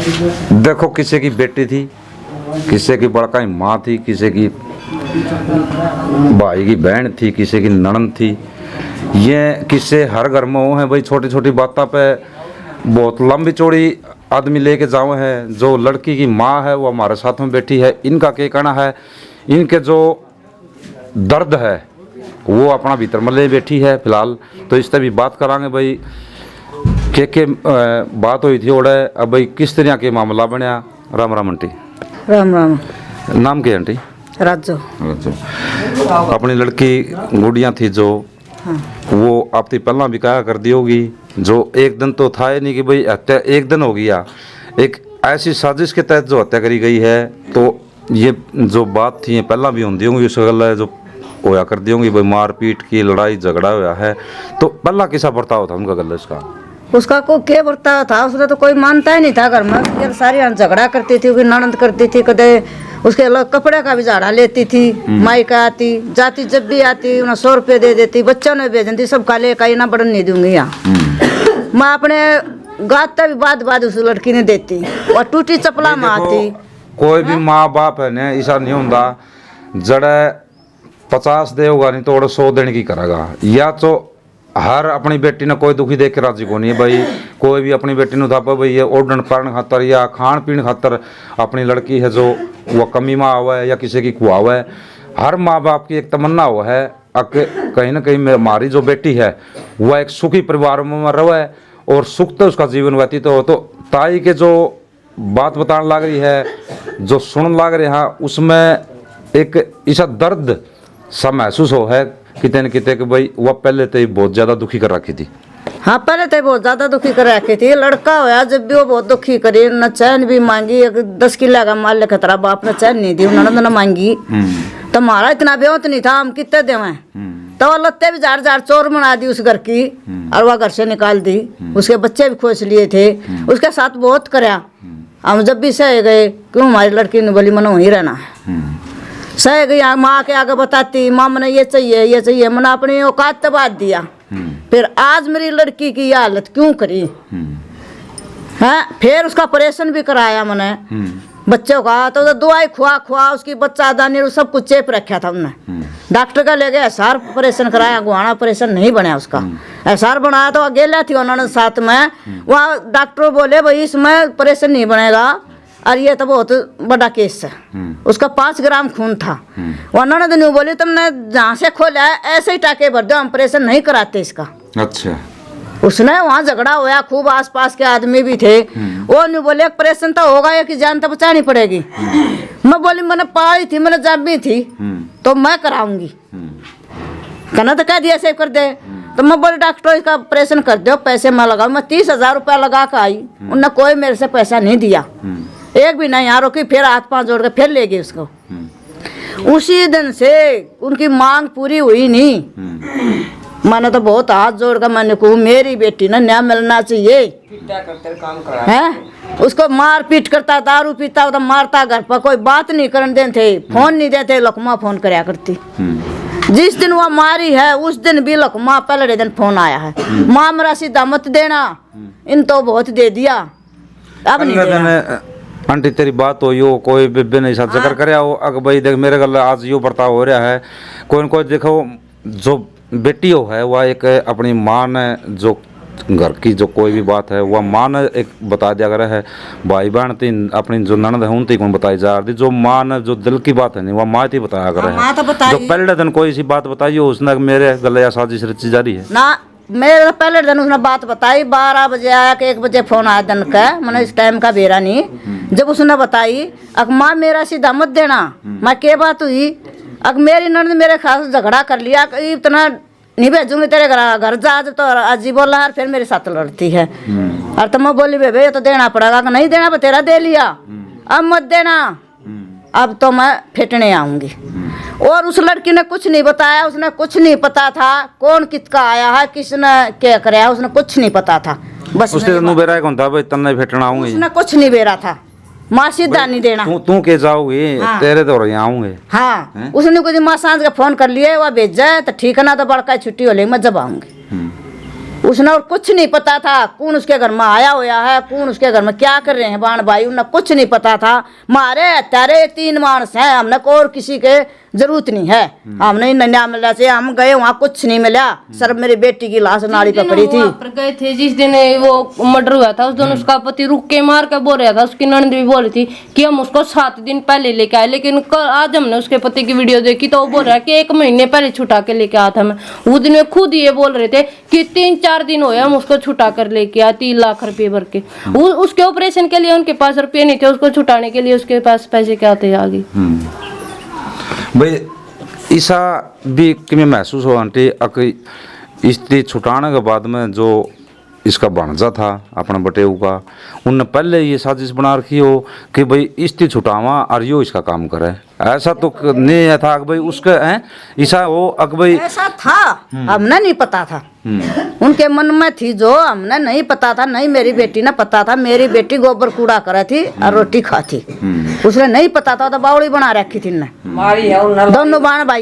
देखो, किसी की बेटी थी, किसी की बड़का की माँ थी, किसी की भाई की बहन थी, किसी की ननद थी। ये किस्से हर घर में वो हैं भाई। छोटी छोटी बातों पे बहुत लंबी चौड़ी आदमी लेके जाओ है। जो लड़की की माँ है वो हमारे साथ में बैठी है। इनका क्या कहना है, इनके जो दर्द है वो अपना भीतर में ले बैठी है फिलहाल। तो इस तरह भी बात करांगे भाई के बात हुई थी ओड़े। अब भाई किस तरह के मामला बनया। राम राम आंटी। राम राम। नाम क्या आंटी? राजू। राजू। अपनी लड़की गुड़िया थी जो, हाँ। वो आपकी पहला भी कहा कर दी होगी। जो एक दिन तो था ही नहीं कि भाई हत्या एक दिन हो गया। एक ऐसी साजिश के तहत जो हत्या करी गई है। तो ये जो बात थी पहला भी होती होंगी, उस गल जो होया कर दी होंगी भाई, मारपीट की लड़ाई झगड़ा हुआ है। तो पहला किसा बर्ताव था उनका गल इसका? उसका को क्या बर्ताव था, उसने तो कोई मानता ही नहीं था घर में। सारी झगड़ा करती थी, उसकी ननद करती थी, कदे उसके अलग कपड़े का भी झाड़ा लेती थी। माई का आती जाती, जब भी आती उन्हें 100 रुपये दे देती, बच्चों ने भेज देती, सब काले का ना बढ़न नहीं दूंगी यहाँ। मैं अपने गाता भी बाद उस लड़की ने देती और टूटी चपला में आती। कोई भी माँ बाप है ना, ऐसा नहीं होता जड़े 50 देगा नहीं तो 100 देने की करेगा। या तो हर अपनी बेटी ने कोई दुखी देख के राजी को नहीं है भाई। कोई भी अपनी बेटी ने था भाई ये ओढ़न पढ़न खातर या खान पीन खातर अपनी लड़की है जो वह कमी में आवा है या किसी की खुआवा है। हर माँ बाप की एक तमन्ना हुआ है कहीं ना कहीं हमारी जो बेटी है वह एक सुखी परिवार में रहे और सुख तो उसका जीवन व्यतीत हो। तो ताई के जो बात बताने लग रही है, जो सुन लग रहे हैं, उसमें एक ऐसा दर्द सा महसूस हो है कितने न कितने कि भाई वह पहले तो बहुत ज्यादा दुखी कर रखी थी। हाँ, पहले तो बहुत ज्यादा दुखी कर रखी थी। लड़का होया जब भी वो बहुत दुखी करी, न चैन भी मांगी। 10 किलो का माल लेकर तेरा बाप ने चैन नहीं दी, उन्होंने न मांगी। तो हमारा इतना बेवत नहीं था, हम कितने देवें। तो वो लत्ते भी झाड़ चोर बना दी उस घर की और वह घर से निकाल दी। उसके बच्चे भी खोज लिए थे, उसके साथ बहुत कराया। हम जब भी सह गए क्यों हमारी लड़की ने बोली मनो वहीं रहना है। सह गई, माँ के आगे बताती, माँ मैंने ये चाहिए, मैंने अपनी औकात तबाद दिया। फिर आज मेरी लड़की की ये हालत क्यों करी है। फिर उसका ऑपरेशन भी कराया मैंने बच्चों का। तो दवाई खुआ उसकी बच्चा दानी सब कुछ चेप रखा था हमने। डॉक्टर का ले गए, एसआर ऑपरेशन कराया, गुहाना ऑपरेशन नहीं बनया उसका। एसआर बनाया तो अकेला थी उन्होंने साथ में। वहाँ डॉक्टर बोले भाई इसमें ऑपरेशन नहीं बनेगा और ये तो बहुत बड़ा केस है। उसका 5 ग्राम खून था। उन्होंने तो नहीं बोली तुमने जहाँ से खोला है ऐसे ही टाके भर दो, ऑपरेशन नहीं कराते इसका। अच्छा। उसने वहाँ झगड़ा हुआ खूब, आसपास के आदमी भी थे। वो नहीं बोले ऑपरेशन तो होगा या कि जान तो बचानी पड़ेगी। मैं बोली मैंने पाई थी, मैंने जब भी थी तो मैं कराऊंगी। कहना तो कह दिया ऐसे कर दे। तो मैं बोली डॉक्टर इसका ऑपरेशन कर दो, पैसे मैं लगाऊं। मैं 30,000 रुपया लगा कर आई, उन्होंने कोई मेरे से पैसा नहीं दिया, एक भी नहीं। यहाँ रोकी, फिर हाथ पांव जोड़ के फिर ले गई उसको। उसी दिन से उनकी मांग पूरी हुई नहीं। मैंने तो बहुत हाथ जोड़ कर मैंने कहूँ मेरी बेटी ना न्याय मिलना चाहिए है। उसको मार पीट करता, दारू पीता, तो मारता, घर पर कोई बात नहीं करने देते, फोन नहीं देते। लकमा फोन कराया करती। जिस दिन वो मारी है उस दिन भी लकमा पहले दिन फोन आया है, माँ मेरा सीधा मत देना, इन तो बहुत दे दिया अब नहीं देना। आंटी तेरी बात हो यो कोई बेबे ने साथ जिक्र करे हो अग भाई देख मेरे गल आज यो बर्ताव हो रहा है। कोई न कोई देखो जो बेटी हो है वह एक अपनी माँ ने जो घर की जो कोई भी बात है वह माँ ने एक बता दिया करे है। भाई बहन तीन अपनी जो ननद है उनती कौन बताई जा रही, जो माँ ने जो दिल की बात है नहीं वह माँ ही बताया करे है। जो पहले दिन कोई सी बात बताई हो उसने मेरे गले या साजिश रची जा रही है ना। मेरे पहले दिन उसने बात बताई, 12 बजे आया कि 1 बजे फोन आया दिन का, मैंने इस टाइम का बेरा नहीं। जब उसने बताई अग माँ मेरा सीधा मत देना, मैं क्या बात हुई, अग मेरी ननद मेरे खास झगड़ा कर लिया, इतना नहीं भेजूंगी तेरे घर जा, जब तो अजी बोला है फिर मेरे साथ लड़ती है। और तो मैं बोली बेबे ये तो देना पड़ेगा, नहीं देना तेरा दे लिया, अब मत देना, अब तो मैं फिटने आऊंगी। और उस लड़की ने कुछ नहीं बताया, उसने कुछ नहीं पता था कौन किसका आया है, किसने क्या कराया, उसने कुछ नहीं पता था। बस उसने बेरा कौन था भाई तन्ने भेटना आऊंगी, उसने कुछ नहीं बेरा था, माँ सीधा नहीं देना। तू के जाओगी? हाँ। तेरे तो यहाँ आऊंगे। हाँ उसने कुछ माँ सांझ का फोन कर लिए, वह भेज जाए तो ठीक है, ना तो बड़का छुट्टी हो लेगी मैं जब आऊंगी। उसने और कुछ नहीं पता था कौन उसके घर में आया हुआ है, कौन उसके घर में क्या कर रहे हैं बाण भाई, उन्हें कुछ नहीं पता था। मारे तेरे 3 मानस हैं, हमने को और किसी के जरूरत नहीं है। हमने नन्या मिला से हम गए वहाँ कुछ नहीं मिला, सिर्फ मेरी बेटी की लाश नाली पे पड़ी थी। पर गए थे जिस दिन वो मर्डर हुआ था उस दिन उसका पति रुक के मार के बोल रहा था। उसकी ननद भी बोल रही थी कि हम उसको 7 दिन पहले लेके आए, लेकिन आज हमने उसके पति की वीडियो देखी तो वो बोल रहा है कि 1 महीने पहले छुटा के लेके आया था मैं। उस दिन में खुद ये बोल रहे थे कि 3-4 दिन हुए हम उसको छुटा कर लेके आए 3 लाख रुपए भर के। उसके ऑपरेशन के लिए उनके पास रुपये नहीं थे, उसको छुटाने के लिए उसके पास पैसे क्या थे आगे। भाई ऐसा भी कि मैं महसूस हो आंटी स्त्री छुटाने के बाद में जो इसका भांजा था अपना बटेऊ का, उनने पहले ये साजिश बना रखी हो कि भाई स्त्री छुटावा और यो इसका काम करे, ऐसा तो नहीं था कि भाई उसके हैं ऐसा हो कि भाई ऐसा था, हमने नहीं पता था, उनके मन में थी जो हमने नहीं पता था। नहीं मेरी बेटी ने पता था, मेरी बेटी गोबर कूड़ा करे थी और रोटी खाती, उसने नहीं पता था तो बावड़ी बना रखी थी ने दोनों बाण भाई।